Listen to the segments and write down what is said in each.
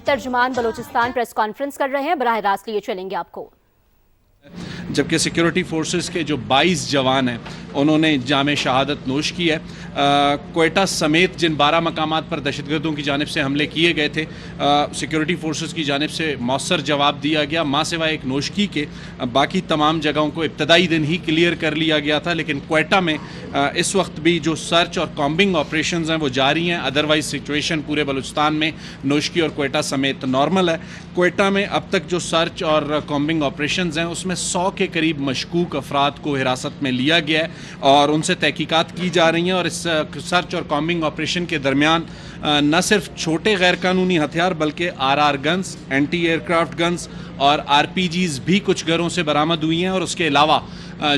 ترجمان Balochistan press conference کر رہے ہیں، براہ راست لیے چلیں گے آپ کو۔ جبکہ سیکیورٹی فورسز کے جو 22 جوان ہیں انہوں نے جام شہادت نوش کی ہے۔ کوئٹہ سمیت جن 12 مقامات پر دہشت گردوں کی جانب سے حملے کیے گئے تھے، سیکیورٹی فورسز کی جانب سے مؤثر جواب دیا گیا، ماں سوائے ایک نوشکی کے باقی تمام جگہوں کو ابتدائی دن ہی کلیئر کر لیا گیا تھا۔ لیکن کوئٹہ میں اس وقت بھی جو سرچ اور کامبنگ آپریشنز ہیں وہ جاری ہیں، ادروائز سچویشن پورے بلوچستان میں نوشکی اور کوئٹہ سمیت نارمل ہے۔ کوئٹہ میں اب تک جو سرچ اور کامبنگ آپریشنز ہیں اس میں 100 کے قریب مشکوک افراد کو حراست میں لیا گیا ہے اور ان سے تحقیقات کی جا رہی ہیں، اور اس سرچ اور کامبنگ آپریشن کے درمیان نہ صرف چھوٹے غیر قانونی ہتھیار بلکہ آر guns, anti aircraft guns اور RPG بھی کچھ گھروں سے برآمد ہوئی ہیں، اور اس کے علاوہ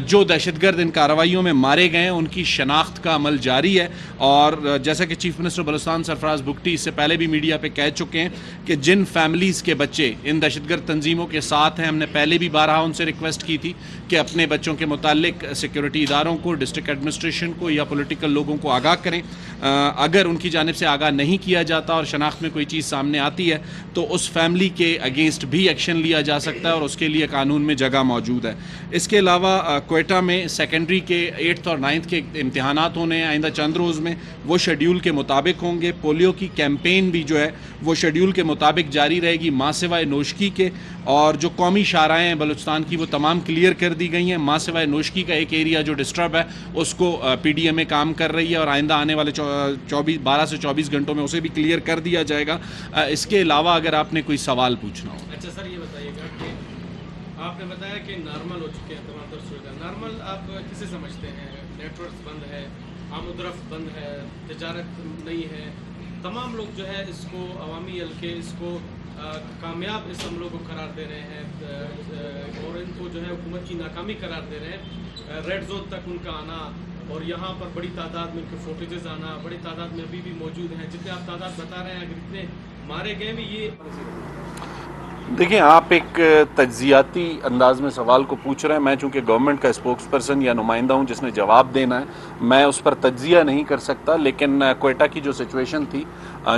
جو دہشت گرد ان کارروائیوں میں مارے گئے ہیں ان کی شناخت کا عمل جاری ہے۔ اور جیسا کہ چیف منسٹر بلوچستان سرفراز بگٹی اس سے پہلے بھی میڈیا پہ کہہ چکے ہیں کہ جن فیملیز کے بچے ان دہشت گرد تنظیموں کے ساتھ ہیں، ہم نے پہلے بھی بارہا ان سے ریکویسٹ کی تھی کہ اپنے بچوں کے متعلق سیکیورٹی اداروں کو، ڈسٹرکٹ ایڈمنسٹریشن کو یا پولیٹیکل لوگوں کو آگاہ کریں۔ اگر ان کی جانب سے آگاہ نہیں کیا جاتا اور شناخت میں کوئی چیز سامنے آتی ہے تو اس فیملی کے اگینسٹ بھی ایکشن لیا جا سکتا ہے، اور اس کے لیے قانون میں جگہ موجود ہے۔ اس کے علاوہ کوئٹہ میں سیکنڈری کے 8th اور 9th کے امتحانات ہونے ہیں آئندہ چند روز میں، وہ شیڈیول کے مطابق ہوں گے۔ پولیو کی کیمپین بھی جو ہے وہ شیڈیول کے مطابق جاری رہے گی ماں سوائے نوشکی کے، اور جو قومی شاہراہیں ہیں بلوچستان کی وہ تمام کلیئر کر دی گئی ہیں۔ ماں سوائے نوشکی کا ایک ایریا جو ڈسٹرب ہے اس کو PDMA کام کر رہی ہے، اور آئندہ آنے والے 12 سے 24 گھنٹوں میں اسے بھی کلیئر کر دیا جائے گا۔ اس کے علاوہ اگر آپ نے کوئی سوال پوچھنا ہو۔ اچھا سر، یہ بتائیے گا کہ آپ نے بتایا کہ نارمل ہو چکے ہیں تمام تر صورتیں۔ نارمل آپ کسے سمجھتے ہیں؟ نیٹ ورکس بند ہے، آمد و رفت بند ہے، تجارت نہیں ہے، تمام لوگ جو ہے اس کو عوامی حلقے اس کو کامیاب اس حملوں کو قرار دے رہے ہیں، اور ان کو جو ہے حکومت کی ناکامی قرار دے رہے ہیں۔ ریڈ زون تک ان کا آنا اور یہاں پر بڑی تعداد میں ان کے فوٹیجز آنا، بڑی تعداد میں ابھی بھی موجود ہیں، جتنے آپ تعداد بتا رہے ہیں اگر اتنے مارے گئے بھی یہ۔ دیکھیں، آپ ایک تجزیاتی انداز میں سوال کو پوچھ رہے ہیں، میں چونکہ گورنمنٹ کا اسپوکس پرسن یا نمائندہ ہوں جس نے جواب دینا ہے، میں اس پر تجزیہ نہیں کر سکتا۔ لیکن کوئٹہ کی جو سچویشن تھی،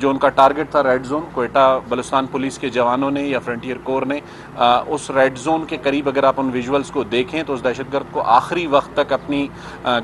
جو ان کا ٹارگٹ تھا red zone, Quetta Balochistan police کے جوانوں نے یا فرنٹیئر کور نے اس ریڈ زون کے قریب اگر آپ ان ویژولز کو دیکھیں تو اس دہشت گرد کو آخری وقت تک اپنی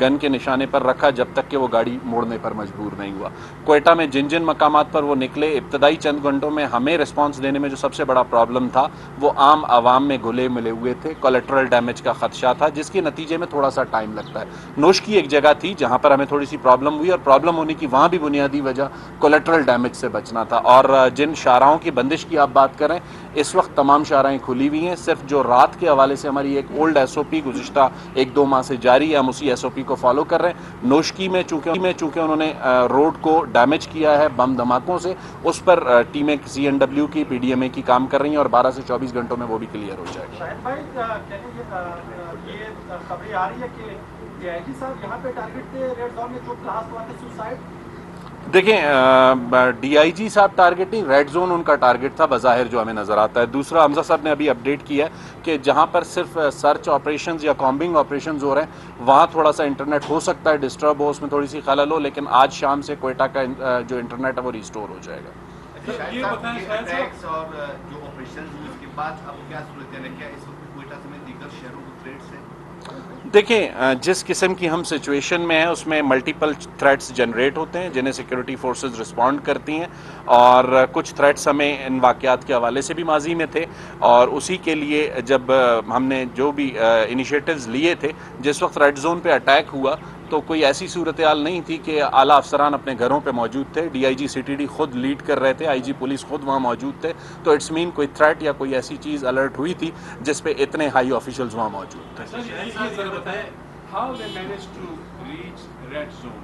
گن کے نشانے پر رکھا جب تک کہ وہ گاڑی موڑنے پر مجبور نہیں ہوا۔ کوئٹہ میں جن مقامات پر وہ نکلے، ابتدائی چند گھنٹوں میں ہمیں رسپانس دینے میں جو سب سے بڑا پرابلم تھا وہ عام عوام میں گھلے ملے ہوئے تھے، کولیٹرل ڈیمیج کا خدشہ تھا، جس کے نتیجے میں تھوڑا سا ٹائم لگتا ہے۔ نوشکی ایک جگہ تھی جہاں پر ہمیں تھوڑی سی پرابلم ہوئی، اور پرابلم ہونے کی وہاں بھی بنیادی وجہ کولیٹرل ڈیمیج سے بچنا تھا۔ اور جن شاہراہوں کی بندش کی آپ بات کریں، اس وقت تمام شاہراہیں کھلی ہوئی ہیں، صرف جو رات کے حوالے سے ہماری ایک اولڈ SOP گزشتہ 1-2 ماہ سے جاری ہے، ہم اسی SOP کو فالو کر رہے ہیں۔ نوشکی میں چونکہ انہوں نے روڈ کو ڈیمیج کیا ہے بم دھماکوں سے، اس پر ٹیمیں CNW کی PDMA کی کام کر رہی ہیں، اور 12 سے 24 گھنٹوں میں وہ بھی کلیئر ہو جائے گا۔ شاہد بھائی، یہ خبریں آ رہی ہے کہ DIG صاحب یہاں پہ ٹارگٹ تھے ریڈ زون میں، جو بلاسٹ ہوا تھا سوسائڈ؟ دیکھیں، DIG صاحب ٹارگٹ نہیں، ریڈ زون ان کا ٹارگٹ تھا بظاہر جو ہمیں نظر آتا ہے۔ دوسرا، حمزہ صاحب نے ابھی اپڈیٹ کیا ہے کہ جہاں پر صرف سرچ آپریشنز یا کامبنگ آپریشنز ہو رہے ہیں وہاں تھوڑا سا انٹرنیٹ ہو سکتا ہے ڈسٹرب ہو، اس میں تھوڑی سی خلل ہو، لیکن آج شام سے کوئٹہ کا جو انٹرنیٹ ہے وہ ریسٹور ہو جائے گا۔ یہ اٹیکس اور جو آپریشنز ہوئے اس کے بعد اب کیا صورتحال ہے؟ کیا اس وقت کوئٹہ سمیت دیگر شہروں کو تھریٹس ہیں؟ دیکھیں، جس قسم کی ہم سچویشن میں ہیں اس میں ملٹیپل تھریٹس جنریٹ ہوتے ہیں جنہیں سیکیورٹی فورسز رسپونڈ کرتی ہیں، اور کچھ تھریٹس ہمیں ان واقعات کے حوالے سے بھی ماضی میں تھے، اور اسی کے لیے جب ہم نے جو بھی انیشیٹوز لیے تھے، جس وقت ریڈ زون پہ اٹیک ہوا تو کوئی ایسی صورتحال نہیں تھی کہ اعلیٰ افسران اپنے گھروں پہ موجود تھے، DIG CTD خود لیڈ کر رہے تھے، IG پولیس خود وہاں موجود تھے، تو اٹس مین کوئی تھریٹ یا کوئی ایسی چیز الرٹ ہوئی تھی جس پہ اتنے ہائی آفیشلز وہاں موجود تھے۔ How they managed to reach red zone?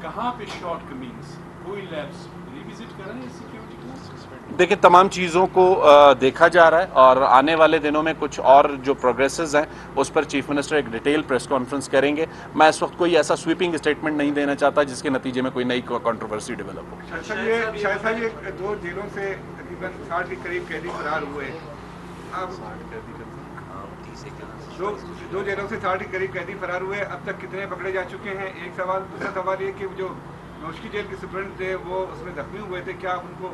کہاں پہ شارٹ کمنگز، کوئی لیبس ریوزٹ کر رہے ہیں سیکیورٹی کو؟ دیکھیں، تمام چیزوں کو دیکھا جا رہا ہے، اور آنے والے دنوں میں کچھ اور جو پروگریسز ہیں اس پر چیف منسٹر ایک ڈیٹیل پریس کانفرنس کریں گے۔ میں اس وقت کوئی ایسا سویپنگ اسٹیٹمنٹ نہیں دینا چاہتا جس کے نتیجے میں کوئی نئی کنٹروورسی ڈیولپ ہو۔ اچھا، یہ شاہد صاحب، یہ 2 جیلوں سے تقریباً 60 کے قریب قیدی فرار ہوئے۔ اب 2 جیلوں سے 60 کے قریب قیدی فرار ہوئے، اب تک کتنے پکڑے جا چکے ہیں؟ ایک سوال۔ دوسرا سوال یہ کہ جو نوشکی جیل کے سپرنٹ تھے وہ اس میں زخمی ہوئے تھے، کیا ان کو